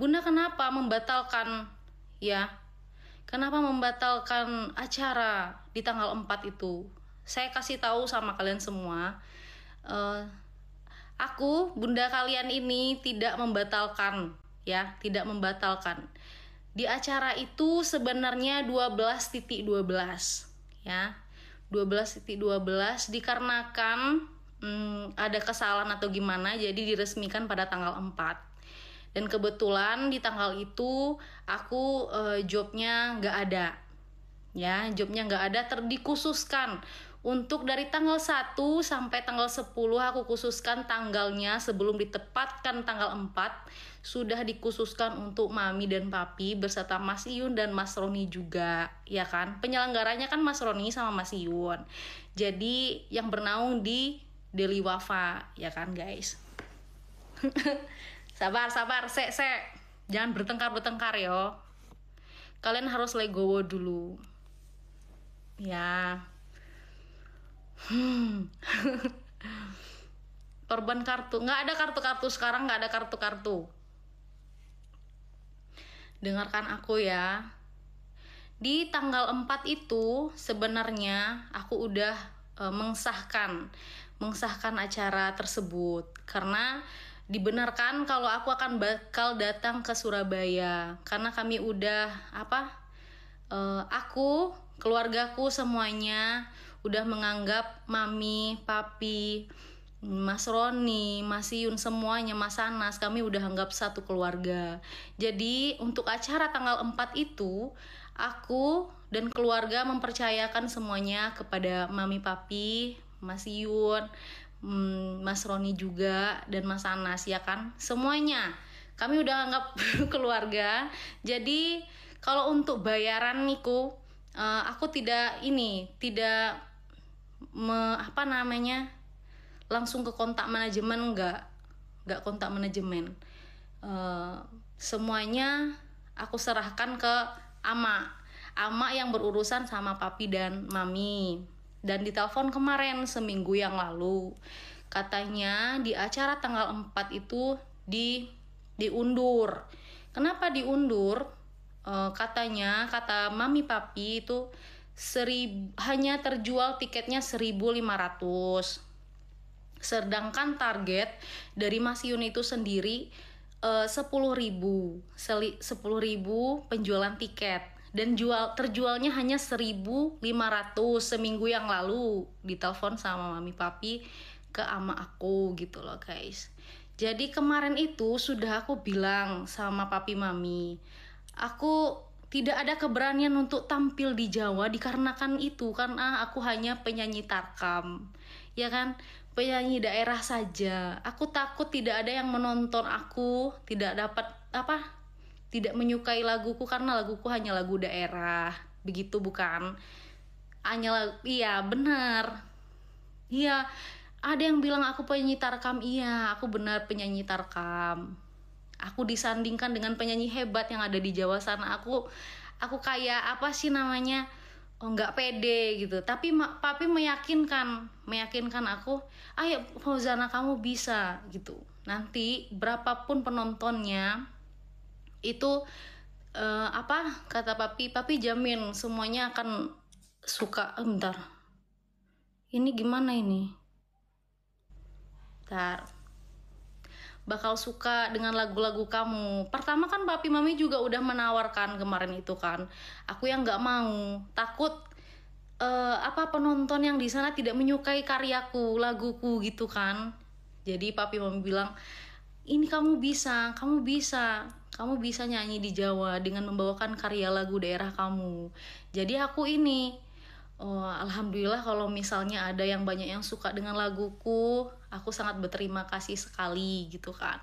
Bunda kenapa membatalkan, ya? Kenapa membatalkan acara di tanggal 4 itu? Saya kasih tahu sama kalian semua, aku, bunda kalian ini tidak membatalkan, ya, tidak membatalkan. Di acara itu sebenarnya 12.12, ya. 12.12 dikarenakan ada kesalahan atau gimana, jadi diresmikan pada tanggal 4. Dan kebetulan di tanggal itu aku jobnya nggak ada, ya, jobnya nggak ada, dikhususkan untuk dari tanggal 1 sampai tanggal 10 aku khususkan tanggalnya sebelum ditepatkan tanggal 4 sudah dikhususkan untuk Mami dan Papi beserta Mas Iyun dan Mas Roni juga, ya kan. Penyelenggaranya kan Mas Roni sama Mas Iyun, jadi yang bernaung di Deli Wafa, ya kan guys. Sabar, se. Jangan bertengkar yo. Kalian harus legowo dulu. Ya. Korban kartu. Nggak ada kartu-kartu sekarang, nggak ada kartu-kartu. Dengarkan aku ya. Di tanggal 4 itu sebenarnya aku udah mengesahkan acara tersebut. Karena dibenarkan kalau aku akan bakal datang ke Surabaya, karena kami udah aku, keluargaku semuanya udah menganggap Mami, Papi, Mas Roni, Mas Iyun semuanya, Mas Anas, kami udah anggap satu keluarga. Jadi untuk acara tanggal 4 itu aku dan keluarga mempercayakan semuanya kepada Mami, Papi, Mas Iyun, Mas Roni juga, dan Mas Anas, ya kan. Semuanya kami udah anggap keluarga. Jadi kalau untuk bayaran niku aku tidak langsung ke kontak manajemen, nggak kontak manajemen. Semuanya aku serahkan ke ama yang berurusan sama Papi dan Mami. Dan ditelepon kemarin seminggu yang lalu, katanya di acara tanggal 4 itu diundur. Kenapa diundur? Katanya, kata Mami Papi itu hanya terjual tiketnya 1.500. Sedangkan target dari Mas Yun itu sendiri 10.000 penjualan tiket. Dan terjualnya hanya 1.500 seminggu yang lalu. Ditelepon sama Mami Papi ke ama aku gitu loh guys. Jadi kemarin itu sudah aku bilang sama Papi Mami, aku tidak ada keberanian untuk tampil di Jawa dikarenakan itu, karena aku hanya penyanyi tarkam, ya kan, penyanyi daerah saja. Aku takut tidak ada yang menonton aku, tidak menyukai laguku karena laguku hanya lagu daerah, begitu bukan? Iya benar. Iya, ada yang bilang aku penyanyi tarkam. Iya, aku benar penyanyi tarkam. Aku disandingkan dengan penyanyi hebat yang ada di Jawa sana. Aku kayak nggak pede gitu. Tapi Papi meyakinkan aku, ayo Fauzana kamu bisa gitu. Nanti berapapun penontonnya itu kata Papi jamin semuanya akan suka. Bentar, ini gimana ini? Bakal suka dengan lagu-lagu kamu. Pertama kan Papi Mami juga udah menawarkan kemarin itu kan. Aku yang nggak mau, takut penonton yang di sana tidak menyukai karyaku, laguku gitu kan. Jadi Papi Mami bilang, ini kamu bisa nyanyi di Jawa dengan membawakan karya lagu daerah kamu. Jadi aku alhamdulillah kalau misalnya ada yang banyak yang suka dengan laguku, aku sangat berterima kasih sekali gitu kan.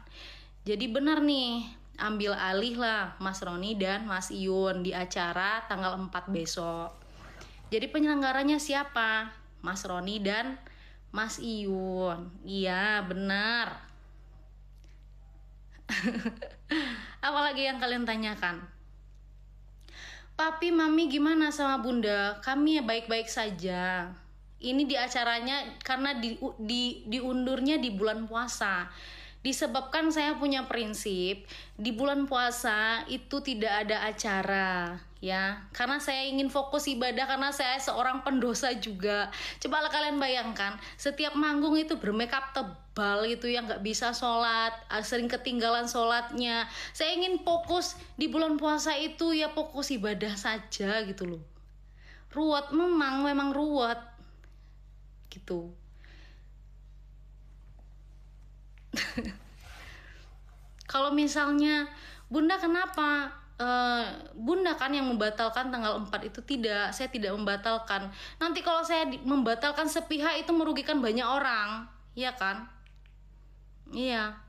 Jadi benar nih, ambil alih lah Mas Roni dan Mas Iyun di acara tanggal 4 besok. Jadi penyelenggaranya siapa? Mas Roni dan Mas Iyun. Iya benar. Apalagi yang kalian tanyakan? Papi, Mami gimana sama Bunda? Kami ya baik-baik saja. Ini di acaranya karena diundurnya di bulan puasa. Disebabkan saya punya prinsip di bulan puasa itu tidak ada acara, ya. Karena saya ingin fokus ibadah, karena saya seorang pendosa juga. Coba kalian bayangkan, setiap manggung itu bermakeup tebal itu yang nggak bisa sholat, sering ketinggalan sholatnya. Saya ingin fokus di bulan puasa itu ya fokus ibadah saja gitu loh. Ruwet memang ruwet gitu. Kalau misalnya Bunda kenapa? Bunda kan yang membatalkan tanggal 4 itu. Tidak, saya tidak membatalkan. Nanti kalau saya membatalkan sepihak itu merugikan banyak orang, iya kan? Iya,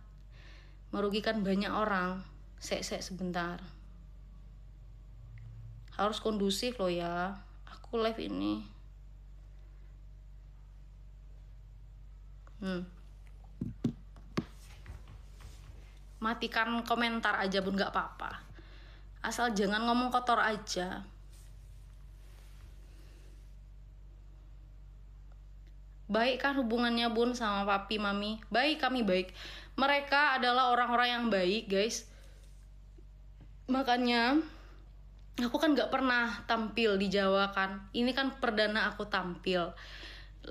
merugikan banyak orang. Sebentar, harus kondusif loh ya, aku live ini. Matikan komentar aja Bun, gak apa-apa, asal jangan ngomong kotor aja. Baik kan hubungannya Bun sama papi mami? Baik, kami baik. Mereka adalah orang-orang yang baik guys. Makanya aku kan gak pernah tampil di Jawa kan. Ini kan perdana aku tampil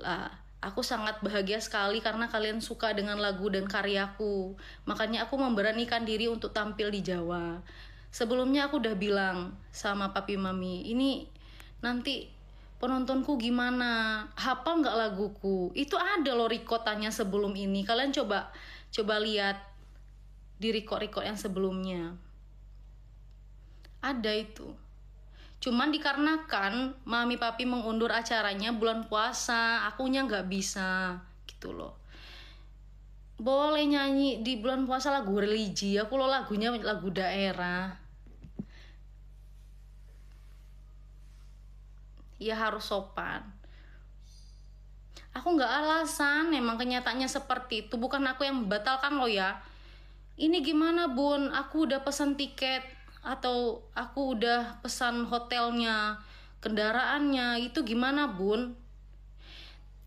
lah. Aku sangat bahagia sekali karena kalian suka dengan lagu dan karyaku. Makanya aku memberanikan diri untuk tampil di Jawa. Sebelumnya aku udah bilang sama papi mami, ini nanti penontonku gimana? Hafal nggak laguku? Itu ada loh rekotannya sebelum ini. Kalian coba lihat di record yang sebelumnya. Ada itu. Cuman dikarenakan mami papi mengundur acaranya bulan puasa, akunya nggak bisa gitu loh. Boleh nyanyi di bulan puasa lagu religi, aku lo lagunya lagu daerah. Ya harus sopan. Aku nggak alasan, emang kenyataannya seperti itu. Bukan aku yang membatalkan lo ya. Ini gimana Bun, aku udah pesan tiket atau aku udah pesan hotelnya, kendaraannya, itu gimana Bun?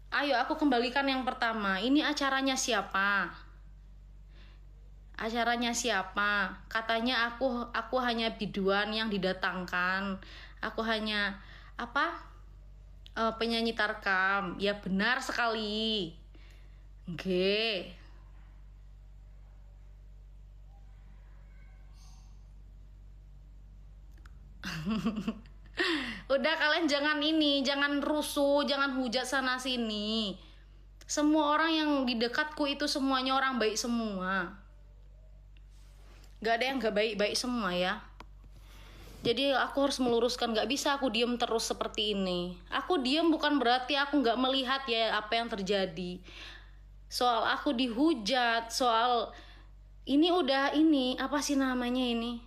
Ayo aku kembalikan yang pertama. Ini acaranya siapa? Acaranya siapa? Katanya aku hanya biduan yang didatangkan. Aku hanya penyanyi tarkam. Ya benar sekali. Oke. Udah kalian jangan rusuh, jangan hujat sana sini. Semua orang yang di dekatku itu semuanya orang baik semua. Gak ada yang gak baik-baik semua ya. Jadi aku harus meluruskan, gak bisa aku diem terus seperti ini. Aku diem bukan berarti aku gak melihat ya apa yang terjadi. Soal aku dihujat, soal ini udah ini, apa sih namanya ini?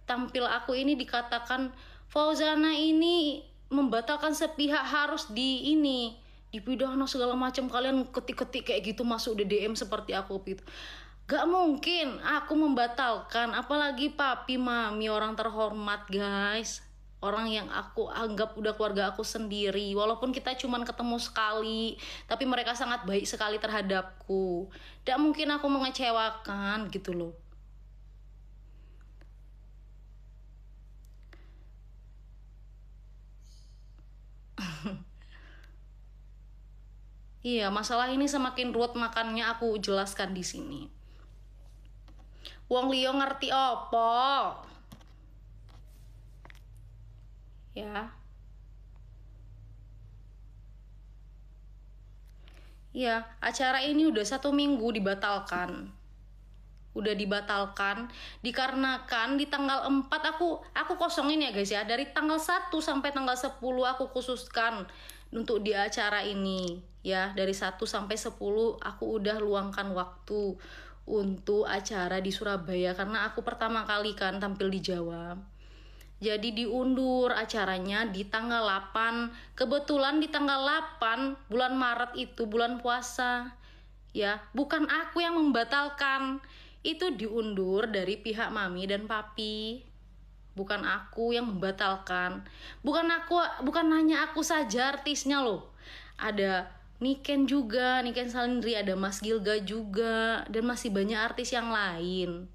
Tampil aku ini dikatakan Fauzana ini membatalkan sepihak, harus dipidana segala macam. Kalian ketik-ketik kayak gitu masuk di DM seperti aku gitu. Gak mungkin aku membatalkan, apalagi papi mami orang terhormat guys, orang yang aku anggap udah keluarga aku sendiri. Walaupun kita cuman ketemu sekali, tapi mereka sangat baik sekali terhadapku. Gak mungkin aku mengecewakan gitu loh. Iya, masalah ini semakin ruwet, makanya aku jelaskan di sini. Wong liya ngerti apa? Ya. Iya, acara ini udah 1 minggu dibatalkan. Udah dibatalkan dikarenakan di tanggal 4 aku kosongin ya guys ya. Dari tanggal 1 sampai tanggal 10 aku khususkan untuk di acara ini ya. Dari 1 sampai 10 aku udah luangkan waktu untuk acara di Surabaya karena aku pertama kali kan tampil di Jawa. Jadi diundur acaranya di tanggal 8. Kebetulan di tanggal 8 bulan Maret itu bulan puasa. Ya, bukan aku yang membatalkan. Itu diundur dari pihak mami dan papi. Bukan aku yang membatalkan. Bukan hanya aku saja artisnya loh. Ada Niken juga, Niken Salindri, ada Mas Gilga juga, dan masih banyak artis yang lain.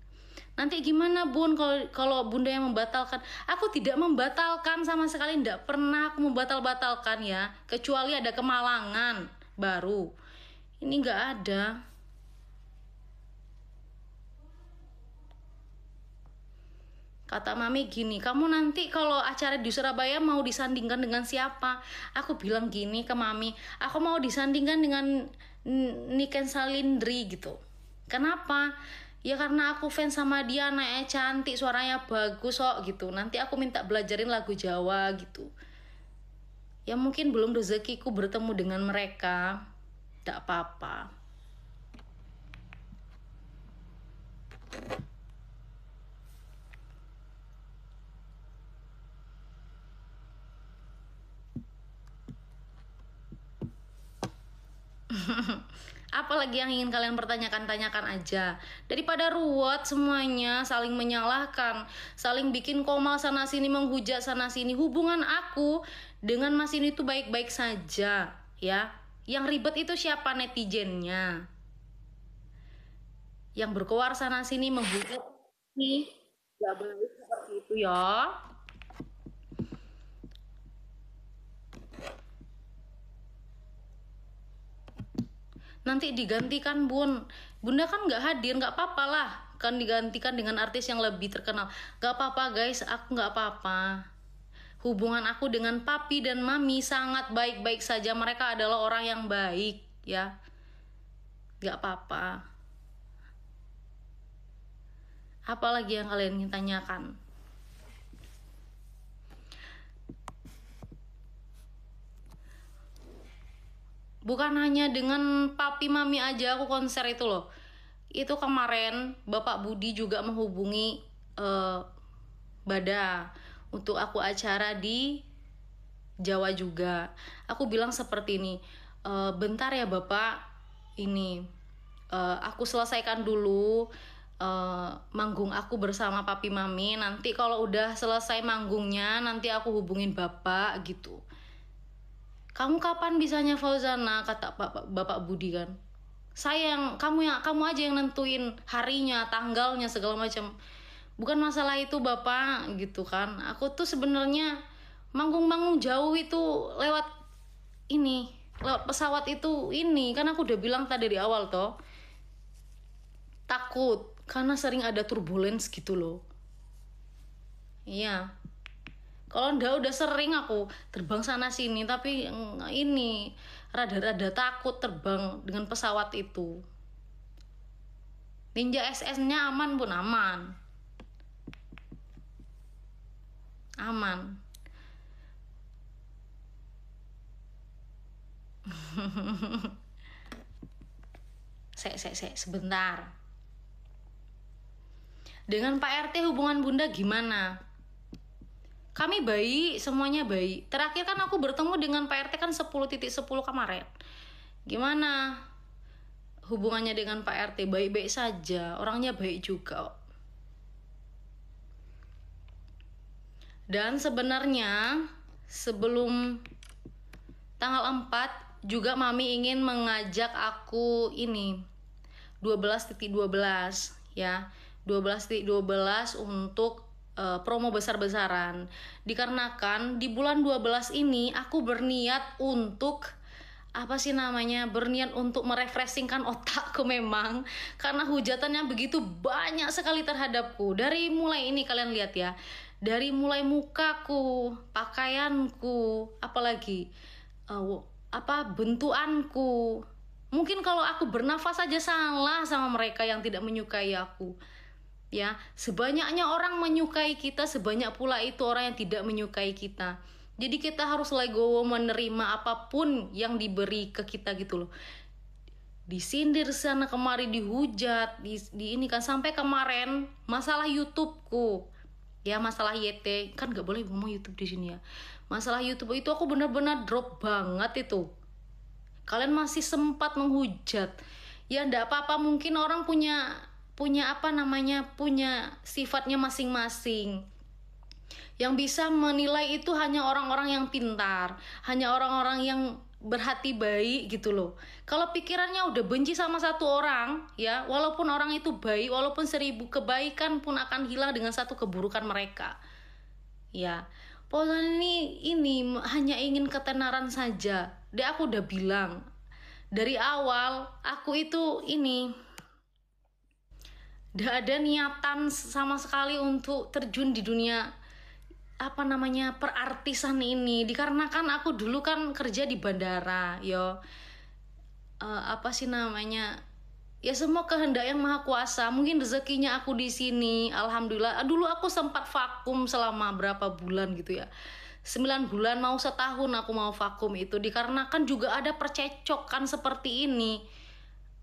Nanti gimana Bun kalau Bunda yang membatalkan? Aku tidak membatalkan sama sekali, tidak pernah aku membatalkan ya, kecuali ada kemalangan baru. Ini nggak ada. Kata Mami gini, kamu nanti kalau acara di Surabaya mau disandingkan dengan siapa? Aku bilang gini ke Mami, aku mau disandingkan dengan Niken Salindri gitu. Kenapa? Ya karena aku fans sama dia, anaknya cantik, suaranya bagus kok gitu. Nanti aku minta belajarin lagu Jawa gitu. Ya mungkin belum rezekiku bertemu dengan mereka. Tidak apa-apa. Apalagi yang ingin kalian pertanyakan, tanyakan aja. Daripada ruwet semuanya, saling menyalahkan, saling bikin komal sana sini, menghujat sana sini. Hubungan aku dengan Mas ini tuh baik-baik saja, ya. Yang ribet itu siapa? Netizennya. Yang berkoar sana sini menghujat nih. Gak boleh seperti itu ya. Nanti digantikan Bunda kan nggak hadir, nggak apa-apa lah, kan digantikan dengan artis yang lebih terkenal. Nggak apa-apa guys, aku nggak apa-apa. Hubungan aku dengan papi dan mami sangat baik-baik saja. Mereka adalah orang yang baik ya, nggak apa-apa. Apalagi yang kalian ingin tanyakan? Bukan hanya dengan papi mami aja aku konser itu loh. Itu kemarin Bapak Budi juga menghubungi Bada untuk aku acara di Jawa juga. Aku bilang seperti ini, bentar ya Bapak, ini aku selesaikan dulu manggung aku bersama papi mami. Nanti kalau udah selesai manggungnya, nanti aku hubungin Bapak gitu. Kamu kapan bisanya Fauzana, kata Bapak Budi kan. Sayang, kamu aja yang nentuin harinya, tanggalnya, segala macam. Bukan masalah itu Bapak gitu kan. Aku tuh sebenarnya manggung-manggung jauh itu lewat pesawat itu ini. Kan aku udah bilang tadi di awal toh. Takut karena sering ada turbulence gitu loh. Iya. Kalau ndak udah sering aku terbang sana sini, tapi ini rada-rada takut terbang dengan pesawat itu. Ninja SS-nya aman pun aman. Aman. Sebentar. Dengan Pak RT hubungan Bunda gimana? Kami baik, semuanya baik. Terakhir kan aku bertemu dengan Pak RT kan 10.10 kemarin. Gimana hubungannya dengan Pak RT? Baik-baik saja, orangnya baik juga. Dan sebenarnya sebelum tanggal 4 juga Mami ingin mengajak aku ini 12.12 ya. 12.12 untuk promo besar-besaran. Dikarenakan di bulan 12 ini aku berniat untuk berniat untuk merefreshingkan otakku memang, karena hujatannya begitu banyak sekali terhadapku. Dari mulai ini kalian lihat ya, dari mulai mukaku, pakaianku, apalagi bentukanku. Mungkin kalau aku bernafas saja salah sama mereka yang tidak menyukai aku. Ya, sebanyaknya orang menyukai kita, sebanyak pula itu orang yang tidak menyukai kita. Jadi kita harus legowo menerima apapun yang diberi ke kita gitu loh. Disindir sana kemari, dihujat, di ini kan, sampai kemarin masalah YouTubeku. Ya, masalah YT, kan nggak boleh ngomong YouTube di sini ya. Masalah YouTube itu aku benar-benar drop banget itu. Kalian masih sempat menghujat. Ya ndak apa-apa, mungkin orang punya sifatnya masing-masing. Yang bisa menilai itu hanya orang-orang yang pintar, hanya orang-orang yang berhati baik gitu loh. Kalau pikirannya udah benci sama satu orang, ya, walaupun orang itu baik, walaupun 1000 kebaikan pun akan hilang dengan satu keburukan mereka. Ya, Paulson ini hanya ingin ketenaran saja. Dia aku udah bilang dari awal, aku itu gak ada niatan sama sekali untuk terjun di dunia perartisan ini, dikarenakan aku dulu kan kerja di bandara, ya semua kehendak yang maha kuasa. Mungkin rezekinya aku di sini, alhamdulillah. Dulu aku sempat vakum selama berapa bulan gitu ya, 9 bulan mau setahun aku mau vakum itu, dikarenakan juga ada percecokan seperti ini.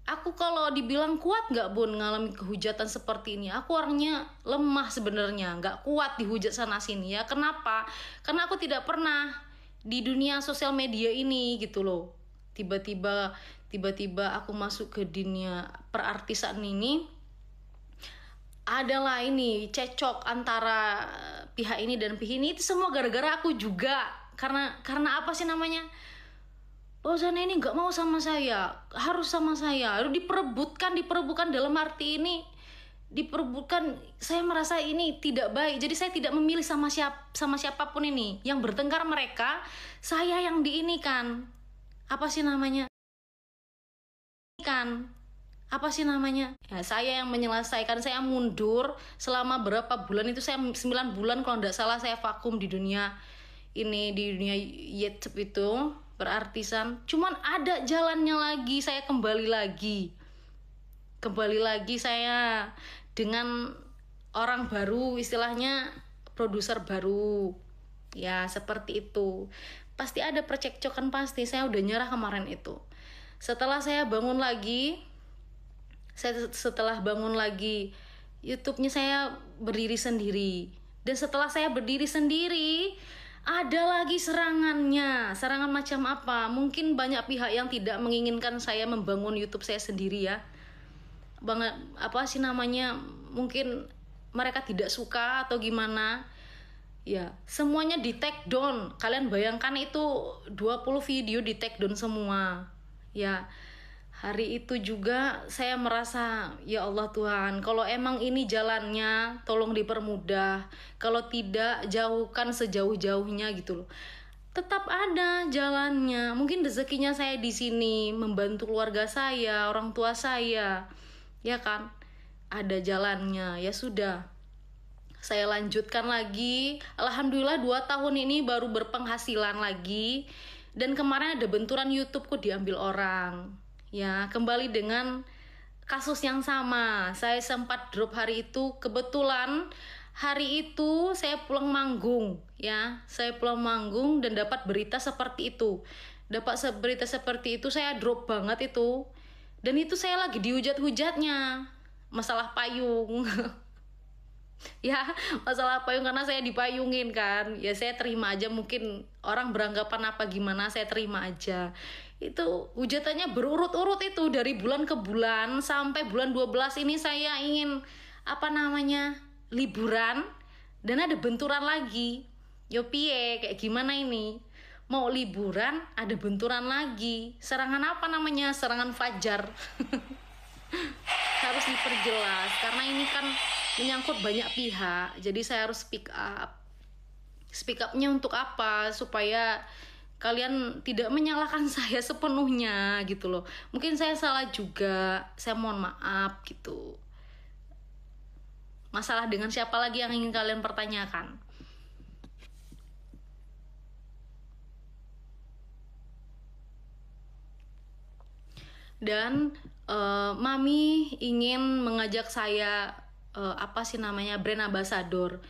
Aku kalau dibilang kuat nggak Bun ngalami kehujatan seperti ini, aku orangnya lemah sebenarnya, nggak kuat dihujat sana sini ya. Kenapa? Karena aku tidak pernah di dunia sosial media ini gitu loh. Tiba-tiba aku masuk ke dunia perartisan ini, adalah ini cekcok antara pihak ini dan pihak ini. Itu semua gara-gara aku juga. Karena apa sih namanya? Sana ini nggak mau sama saya, harus sama saya, harus diperebutkan dalam arti ini diperebutkan. Saya merasa ini tidak baik, jadi saya tidak memilih sama siapapun ini. Yang bertengkar mereka, saya yang diinikan ya, saya yang menyelesaikan. Saya mundur selama berapa bulan itu, saya 9 bulan kalau tidak salah saya vakum di dunia ini, di dunia YouTube itu berartisan. Cuman ada jalannya lagi, saya kembali lagi saya dengan orang baru, istilahnya produser baru ya, seperti itu. Pasti ada percekcokan, pasti. Saya udah nyerah kemarin itu. Setelah bangun lagi YouTube-nya, saya berdiri sendiri. Dan setelah saya berdiri sendiri, ada lagi serangan macam apa? Mungkin banyak pihak yang tidak menginginkan saya membangun YouTube saya sendiri ya. Mungkin mereka tidak suka atau gimana. Ya, semuanya di take down. Kalian bayangkan itu 20 video di take down semua. Ya, hari itu juga saya merasa, ya Allah Tuhan, kalau emang ini jalannya, tolong dipermudah. Kalau tidak, jauhkan sejauh-jauhnya gitu loh. Tetap ada jalannya. Mungkin rezekinya saya di sini, membantu keluarga saya, orang tua saya, ya kan? Ada jalannya, ya sudah. Saya lanjutkan lagi. Alhamdulillah 2 tahun ini baru berpenghasilan lagi. Dan kemarin ada benturan YouTubeku diambil orang. Ya, kembali dengan kasus yang sama. Saya sempat drop hari itu. Kebetulan hari itu saya pulang manggung, ya. Saya pulang manggung dan dapat berita seperti itu. Saya drop banget itu. Dan itu saya lagi dihujat-hujatnya. Masalah payung. Ya, masalah payung, karena saya dipayungin kan. Ya saya terima aja, mungkin orang beranggapan apa gimana, saya terima aja. Itu hujatannya berurut-urut itu dari bulan ke bulan, sampai bulan 12 ini saya ingin liburan, dan ada benturan lagi. Yo piye, kayak gimana ini? Mau liburan, ada benturan lagi. Serangan serangan fajar. Harus diperjelas karena ini kan menyangkut banyak pihak, jadi saya harus speak upnya untuk apa, supaya kalian tidak menyalahkan saya sepenuhnya gitu loh. Mungkin saya salah juga, saya mohon maaf gitu. Masalah dengan siapa lagi yang ingin kalian pertanyakan? Dan Mami ingin mengajak saya brand ambassador.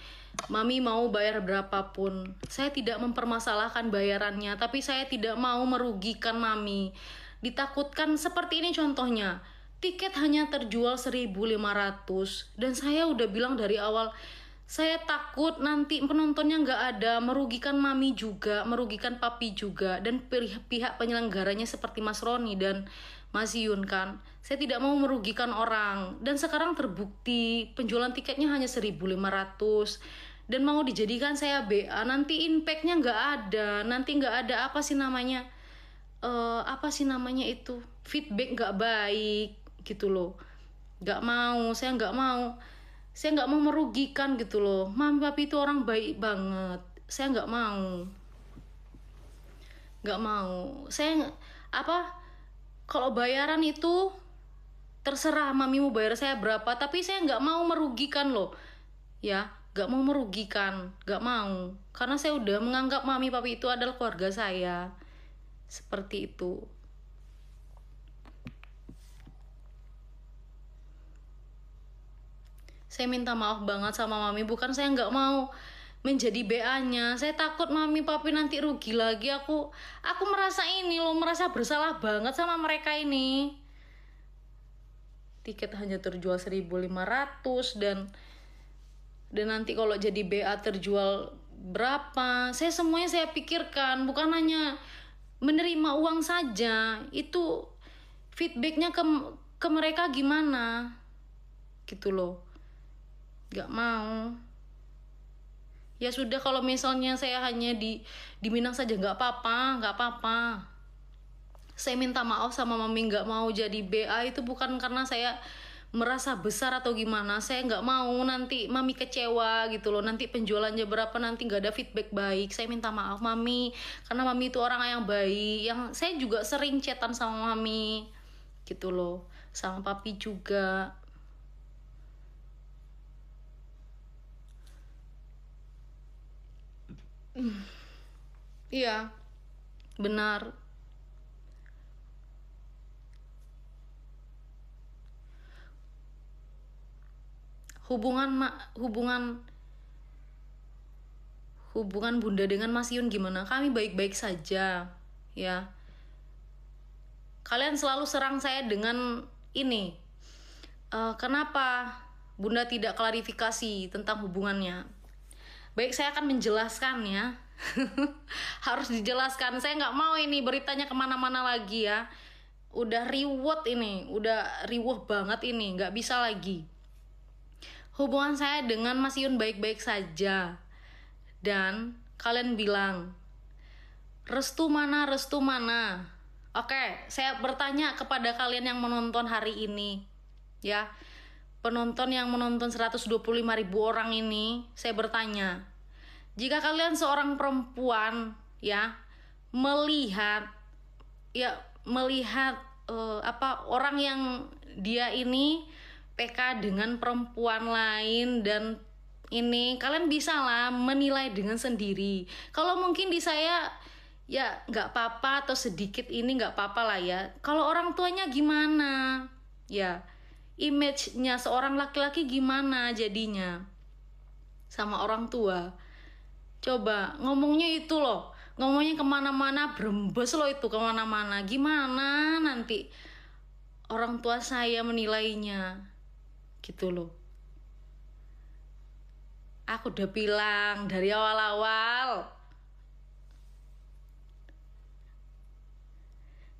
Mami mau bayar berapapun. Saya tidak mempermasalahkan bayarannya, tapi saya tidak mau merugikan Mami. Ditakutkan seperti ini contohnya. Tiket hanya terjual 1.500 dan saya udah bilang dari awal, saya takut nanti penontonnya nggak ada, merugikan Mami juga, merugikan Papi juga, dan pihak penyelenggaranya seperti Mas Roni dan Mas Yun kan. Saya tidak mau merugikan orang. Dan sekarang terbukti penjualan tiketnya hanya 1.500 dan mau dijadikan saya BA, nanti impactnya nggak ada. Nanti nggak ada apa sih namanya itu, feedback nggak baik gitu loh. Nggak mau, saya nggak mau merugikan gitu loh. Mami papi itu orang baik banget, saya nggak mau. Saya apa, kalau bayaran itu terserah mami mau bayar saya berapa, tapi saya nggak mau merugikan loh, ya nggak mau merugikan, nggak mau, karena saya udah menganggap mami papi itu adalah keluarga saya, seperti itu. Saya minta maaf banget sama mami, bukan saya nggak mau menjadi BA-nya. Saya takut mami papi nanti rugi lagi. Aku merasa ini loh, merasa bersalah banget sama mereka ini. Tiket hanya terjual 1.500 dan nanti kalau jadi BA terjual berapa? Semuanya saya pikirkan, bukan hanya menerima uang saja. Itu feedbacknya ke mereka gimana? Gitu loh. Gak mau. Ya sudah, kalau misalnya saya hanya di Minang saja nggak apa-apa. Saya minta maaf sama mami, nggak mau jadi BA itu bukan karena saya merasa besar atau gimana. Saya nggak mau nanti mami kecewa gitu loh, nanti penjualannya berapa, nanti nggak ada feedback baik. Saya minta maaf mami, karena mami itu orang yang baik, yang saya juga sering chatan sama mami gitu loh, sama papi juga. Iya, benar. Hubungan Bunda dengan Mas Yun gimana? Kami baik-baik saja, ya. Kalian selalu serang saya dengan ini. Kenapa Bunda tidak klarifikasi tentang hubungannya? Baik, saya akan menjelaskan ya. Harus dijelaskan. Saya nggak mau ini beritanya kemana-mana lagi ya. Udah riwet ini, udah riweh banget ini, nggak bisa lagi. Hubungan saya dengan Mas Yun baik-baik saja. Dan kalian bilang, restu mana? Oke, saya bertanya kepada kalian yang menonton hari ini, ya. Penonton yang menonton 125.000 orang ini, saya bertanya, jika kalian seorang perempuan ya melihat orang yang dia ini PK dengan perempuan lain, dan ini kalian bisa lah menilai dengan sendiri. Kalau mungkin di saya ya nggak apa-apa, atau sedikit ini nggak apa-apa lah ya. Kalau orang tuanya gimana ya, image-nya seorang laki-laki gimana jadinya sama orang tua. Coba ngomongnya itu loh, ngomongnya kemana-mana, berembes loh itu kemana-mana. Gimana nanti orang tua saya menilainya gitu loh. Aku udah bilang dari awal-awal,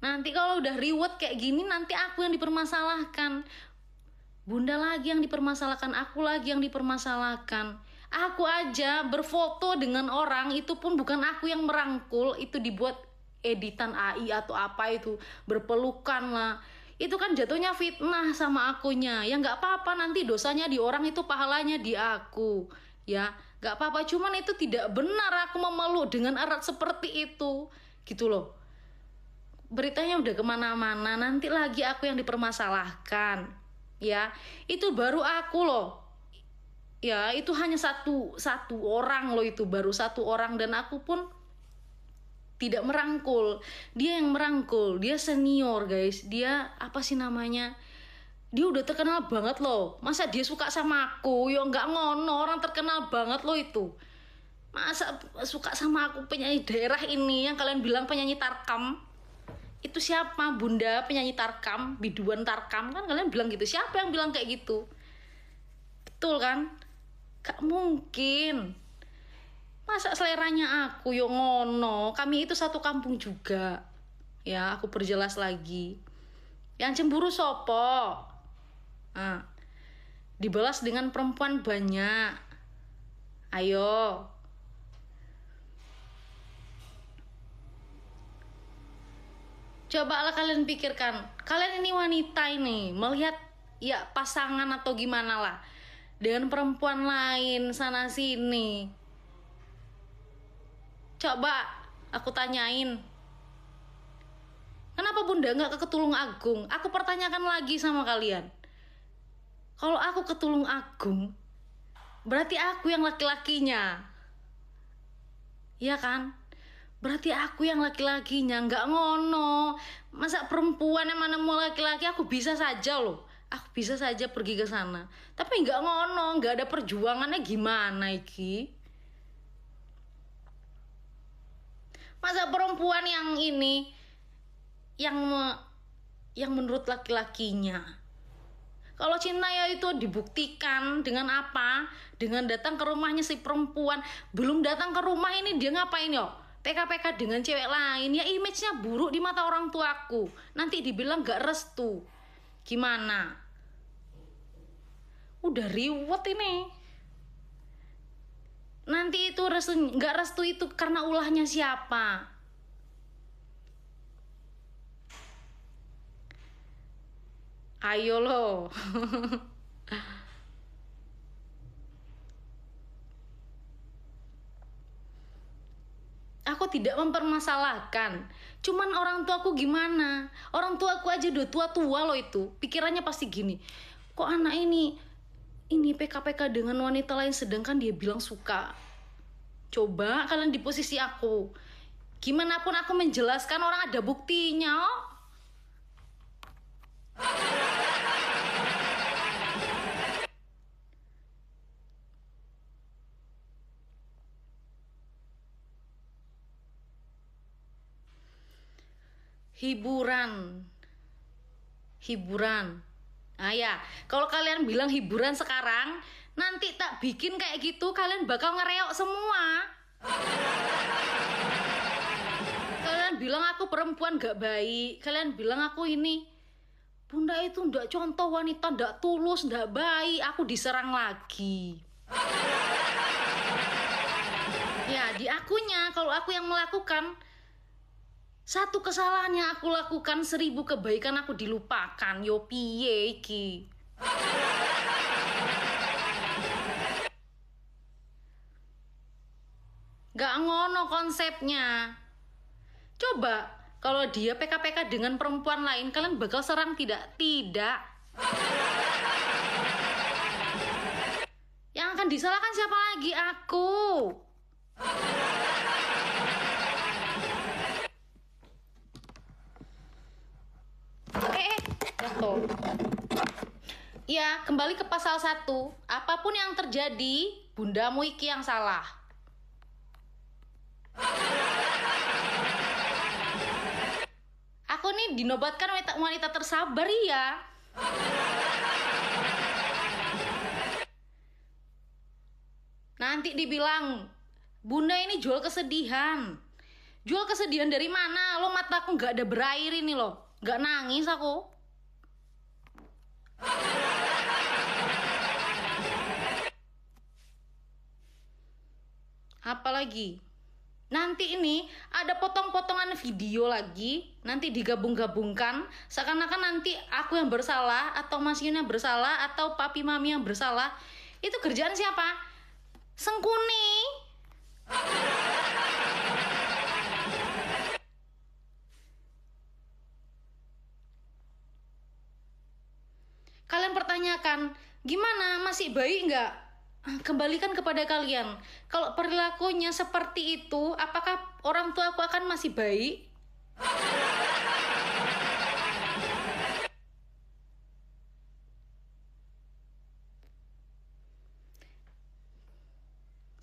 nanti kalau udah riwet kayak gini, nanti aku yang dipermasalahkan, Bunda lagi yang dipermasalahkan, aku lagi yang dipermasalahkan. Aku aja berfoto dengan orang itu pun bukan aku yang merangkul, itu dibuat editan AI atau apa itu, berpelukan lah. Itu kan jatuhnya fitnah sama akunya. Ya nggak apa-apa, nanti dosanya di orang, itu pahalanya di aku. Ya nggak apa-apa, cuman itu tidak benar aku memeluk dengan erat seperti itu. Gitu loh. Beritanya udah kemana-mana, nanti lagi aku yang dipermasalahkan. Ya, itu baru aku loh. Ya, itu hanya satu orang loh, itu baru satu orang, dan aku pun tidak merangkul. Dia yang merangkul, dia senior guys, dia apa sih namanya, dia udah terkenal banget loh. Masa dia suka sama aku? Yo nggak ngono, orang terkenal banget loh itu. Masa suka sama aku, penyanyi daerah ini yang kalian bilang penyanyi Tarkam? Itu siapa? Bunda penyanyi Tarkam, biduan Tarkam kan kalian bilang gitu. Siapa yang bilang kayak gitu? Betul kan? Gak mungkin. Masa seleranya aku yo ngono? Kami itu satu kampung juga. Ya, aku perjelas lagi. Yang cemburu sopo? Nah, dibalas dengan perempuan banyak. Ayo. Cobalah kalian pikirkan, kalian ini wanita ini melihat ya pasangan atau gimana lah dengan perempuan lain sana sini. Coba aku tanyain, kenapa Bunda nggak ke Tulung Agung? Aku pertanyakan lagi sama kalian. Kalau aku ke Tulung Agung, berarti aku yang laki-lakinya. Iya kan? Berarti aku yang laki-lakinya, nggak ngono. Masa perempuan yang mana mau laki-laki, aku bisa saja loh. Aku bisa saja pergi ke sana. Tapi nggak ngono, nggak ada perjuangannya gimana iki? Masa perempuan yang ini, yang menurut laki-lakinya. Kalau cinta ya itu dibuktikan dengan apa? Dengan datang ke rumahnya si perempuan. Belum datang ke rumah ini dia ngapain yo? PK-PK dengan cewek lain. Ya image-nya buruk di mata orang tuaku. Nanti dibilang gak restu. Gimana? Udah riwet ini. Nanti itu restu, gak restu itu karena ulahnya siapa? Ayo loh. Aku tidak mempermasalahkan. Cuman orang tuaku gimana? Orang tuaku aja udah tua-tua loh itu. Pikirannya pasti gini. Kok anak ini PK-PK dengan wanita lain sedangkan dia bilang suka. Coba kalian di posisi aku. Gimana pun aku menjelaskan orang ada buktinya. Oh. Hiburan. Nah ya, kalau kalian bilang hiburan sekarang, nanti tak bikin kayak gitu, kalian bakal ngereok semua. Kalian bilang aku perempuan gak baik, kalian bilang aku ini, Bunda itu ndak contoh wanita, ndak tulus, ndak baik, aku diserang lagi. Ya, di akunya, kalau aku yang melakukan, satu kesalahan yang aku lakukan, 1000 kebaikan aku dilupakan. Yo piye iki? Gak ngono konsepnya. Coba kalau dia PK-PK dengan perempuan lain, kalian bakal serang tidak? Tidak. Yang akan disalahkan siapa lagi? Aku. Jatuh. Ya, kembali ke pasal 1. Apapun yang terjadi, bundamu iki yang salah. Aku nih dinobatkan wanita tersabar ya. Nanti dibilang, Bunda ini jual kesedihan. Jual kesedihan dari mana? Lo mataku nggak ada berair ini loh. Nggak nangis aku. Apalagi? Nanti ini ada potong-potongan video lagi, nanti digabung-gabungkan, seakan-akan nanti aku yang bersalah, atau Mas Yun yang bersalah, atau Papi Mami yang bersalah. Itu kerjaan siapa? Sengkuni. Kalian pertanyakan, gimana? Masih baik nggak? Kembalikan kepada kalian. Kalau perilakunya seperti itu, apakah orang tua aku akan masih baik?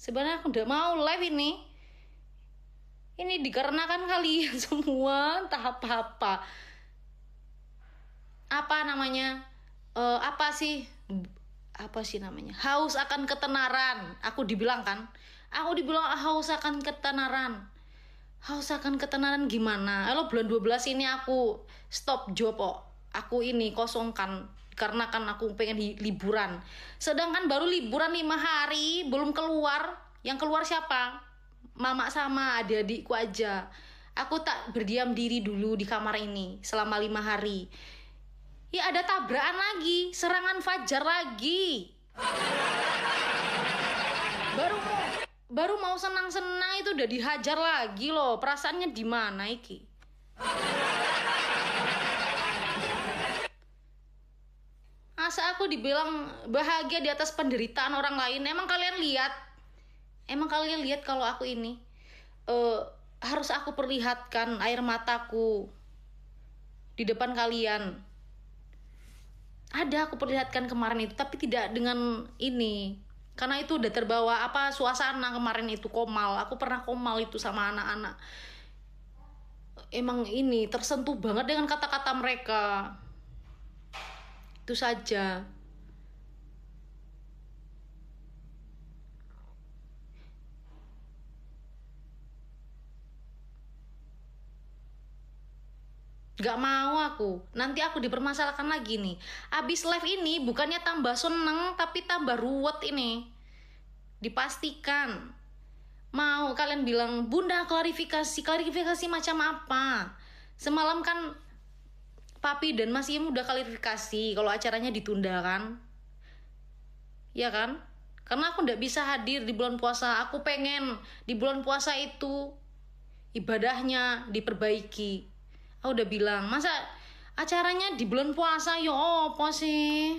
Sebenarnya aku udah mau live ini. Ini dikarenakan kalian semua, entah apa-apa. Apa namanya? Apa sih namanya, haus akan ketenaran. Aku dibilang kan, aku dibilang haus akan ketenaran. Haus akan ketenaran gimana? Kalau bulan 12 ini aku stop job kok. Aku ini kosongkan karena kan aku pengen liburan. Sedangkan baru liburan 5 hari belum keluar. Yang keluar siapa? Mama sama adik-adikku aja. Aku tak berdiam diri dulu di kamar ini selama 5 hari. Ya ada tabrakan lagi, serangan fajar lagi. Baru mau senang-senang itu udah dihajar lagi loh. Perasaannya di mana iki? Masa aku dibilang bahagia di atas penderitaan orang lain? Emang kalian lihat? Kalau aku ini harus aku perlihatkan air mataku di depan kalian? Ada aku perlihatkan kemarin itu, tapi tidak dengan ini. Karena itu udah terbawa suasana kemarin itu komal. Aku pernah komal itu sama anak-anak. Emang ini tersentuh banget dengan kata-kata mereka. Itu saja. Gak mau aku. Nanti aku dipermasalahkan lagi nih. Abis live ini bukannya tambah seneng, tapi tambah ruwet ini. Dipastikan. Mau kalian bilang, Bunda klarifikasi macam apa? Semalam kan Papi dan Mas Im udah klarifikasi kalau acaranya ditunda kan? Ya kan? Karena aku gak bisa hadir di bulan puasa. Aku pengen di bulan puasa itu ibadahnya diperbaiki. Aku udah bilang, masa acaranya di bulan puasa ya apa sih?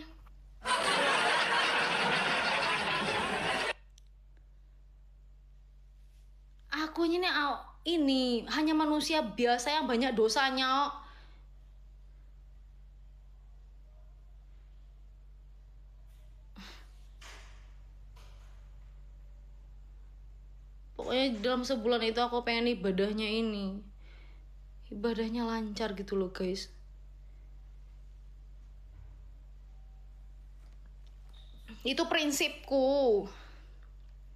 Aku ini hanya manusia biasa yang banyak dosanya. Pokoknya dalam sebulan itu aku pengen ibadahnya ini. Ibadahnya lancar gitu loh guys. Itu prinsipku.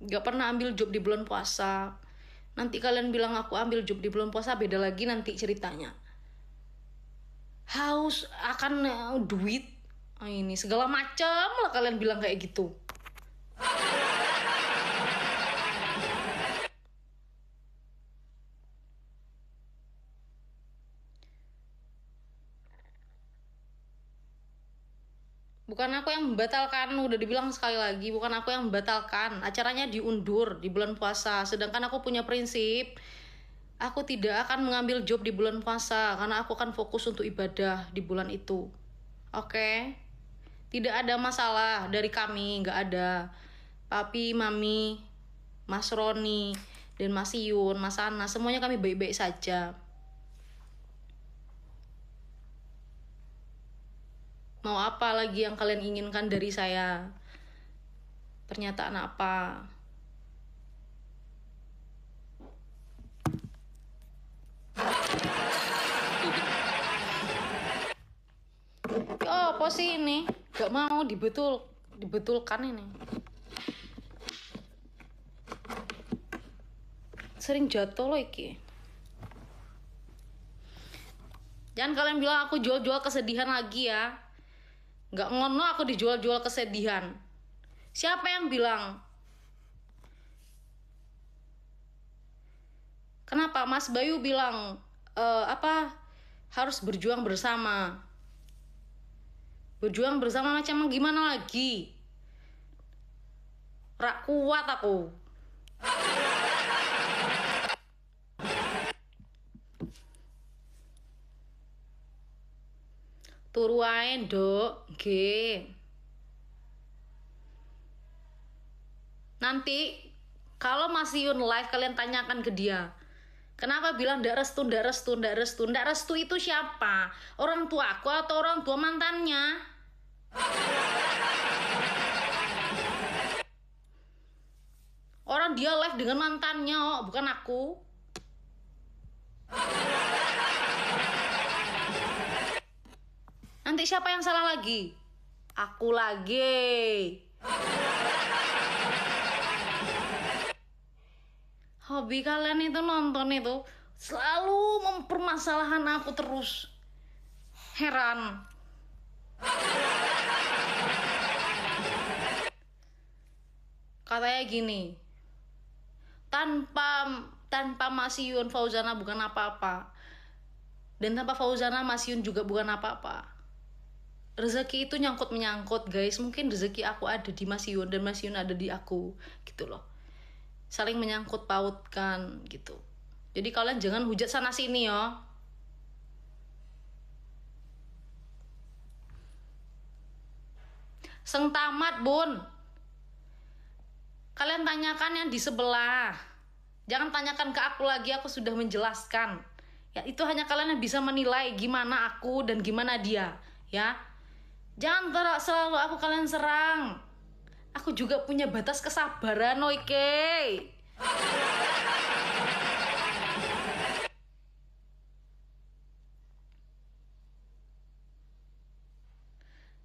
Gak pernah ambil job di bulan puasa. Nanti kalian bilang aku ambil job di bulan puasa, beda lagi nanti ceritanya. Haus akan duit, ini segala macam lah kalian bilang kayak gitu. Bukan aku yang membatalkan, udah dibilang sekali lagi, bukan aku yang membatalkan. Acaranya diundur di bulan puasa. Sedangkan aku punya prinsip, aku tidak akan mengambil job di bulan puasa karena aku akan fokus untuk ibadah di bulan itu. Oke? Tidak ada masalah dari kami, nggak ada. Papi, Mami, Mas Roni, dan Mas Yun, Mas Ana, semuanya kami baik-baik saja. Mau apa lagi yang kalian inginkan dari saya? Pernyataan apa? Oh, apa sih ini? Gak mau dibetulkan ini. Sering jatuh loh iki. Jangan kalian bilang aku jual-jual kesedihan lagi ya. Gak ngono aku dijual-jual kesedihan. Siapa yang bilang? Kenapa Mas Bayu bilang harus berjuang bersama? Berjuang bersama macam gimana lagi? Rak kuat aku. Turu ae, Dok. Nggih. Nanti kalau masih Yun live kalian tanyakan ke dia. Kenapa bilang ndak restu? Ndak restu itu siapa? Orang tua aku atau orang tua mantannya? Orang dia live dengan mantannya, bukan aku. Nanti siapa yang salah lagi? Aku lagi. Hobi kalian itu nonton itu selalu mempermasalahkan aku terus. Heran. Katanya gini, Tanpa Mas Yun, Fauzana bukan apa-apa. Dan tanpa Fauzana, Mas Yun juga bukan apa-apa. Rezeki itu nyangkut menyangkut, guys. Mungkin rezeki aku ada di Mas Yun dan Mas Yun ada di aku, gitu loh. Saling menyangkut pautkan, gitu. Jadi kalian jangan hujat sana sini ya. Seng tamat, Bun. Kalian tanyakan yang di sebelah. Jangan tanyakan ke aku lagi, aku sudah menjelaskan. Ya, itu hanya kalian yang bisa menilai gimana aku dan gimana dia, ya. Jangan selalu aku kalian serang. Aku juga punya batas kesabaran, oke.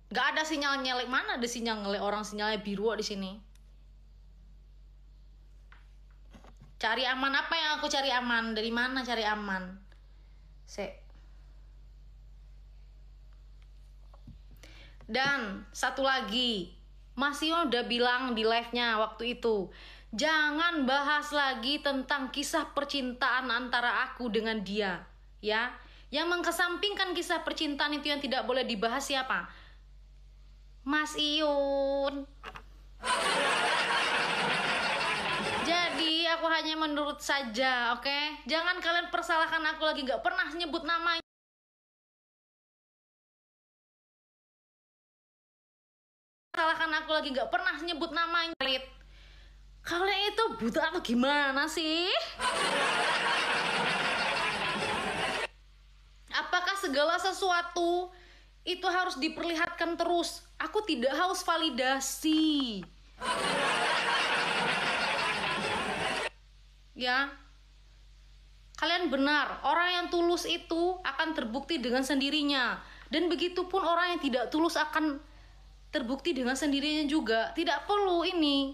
Gak ada sinyal nyelek, mana ada sinyal ngelek, orang sinyalnya biru di sini. Cari aman, apa yang aku cari aman? Dari mana cari aman? Dan satu lagi, Mas Yon udah bilang di live-nya waktu itu, jangan bahas lagi tentang kisah percintaan antara aku dengan dia, ya. Yang mengkesampingkan kisah percintaan itu yang tidak boleh dibahas siapa? Mas Iyun. Jadi aku hanya menurut saja, oke? Jangan kalian persalahkan aku lagi, gak pernah nyebut namanya. Salahkan aku lagi, gak pernah nyebut namanya. Kalian itu buta atau gimana sih? Apakah segala sesuatu itu harus diperlihatkan terus? Aku tidak haus validasi. Ya, kalian benar, orang yang tulus itu akan terbukti dengan sendirinya. Dan begitupun orang yang tidak tulus akan terbukti dengan sendirinya juga. Tidak perlu ini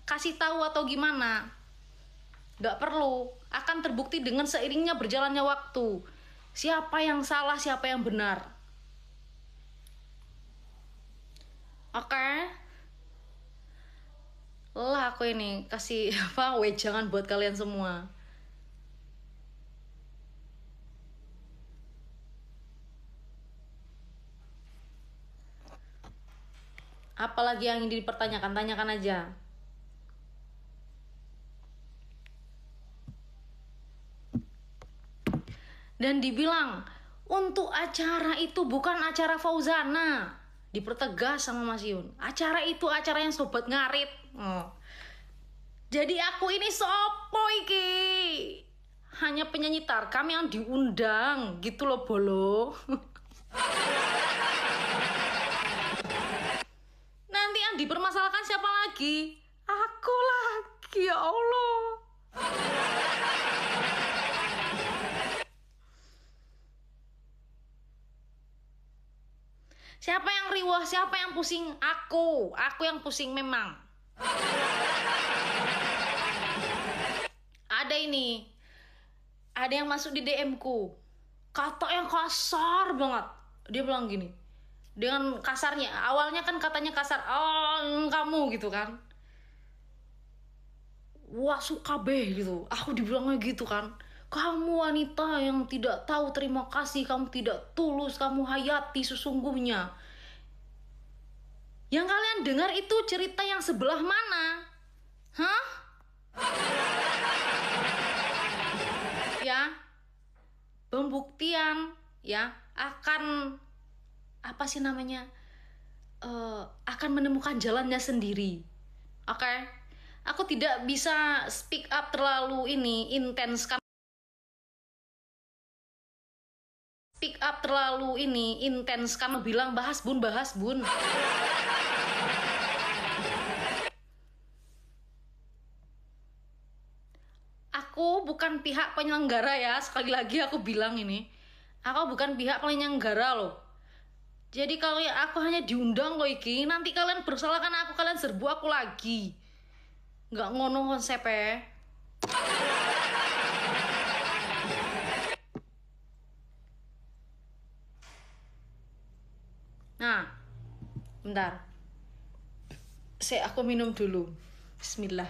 kasih tahu atau gimana, gak perlu. Akan terbukti dengan seiringnya berjalannya waktu, siapa yang salah, siapa yang benar. Oke? Lah aku ini kasih apa wejangan buat kalian semua. Apalagi yang ingin dipertanyakan, tanyakan aja. Dan dibilang, untuk acara itu bukan acara Fauzana. Dipertegas sama Mas Yun. Acara itu acara yang sobat ngarit. Oh. Jadi aku ini sopo iki? Hanya penyanyi Tarkam yang diundang, gitu loh, bolo. Nanti yang dipermasalahkan siapa lagi? Aku lagi, ya Allah. Siapa yang riwah, siapa yang pusing? Aku yang pusing memang. Ada ini, ada yang masuk di DM ku, kata yang kasar banget. Dia bilang gini, dengan kasarnya, awalnya kan katanya kasar, oh kamu gitu kan, wah suka be gitu. Aku dibilangnya gitu kan, kamu wanita yang tidak tahu terima kasih, kamu tidak tulus, kamu hayati sesungguhnya. Yang kalian dengar itu cerita yang sebelah mana? Hah? Ya, pembuktian ya akan apa sih namanya, akan menemukan jalannya sendiri. Oke? Aku tidak bisa speak up terlalu ini intens kan. Speak up terlalu ini intens kamu bilang bahas bun. Aku bukan pihak penyelenggara ya, sekali lagi aku bilang ini, aku bukan pihak penyelenggara loh. Jadi kalau ya aku hanya diundang loh iki, nanti kalian bersalahkan aku, kalian serbu aku lagi. Nggak ngono konsepnya. Nah, bentar. Aku minum dulu. Bismillah.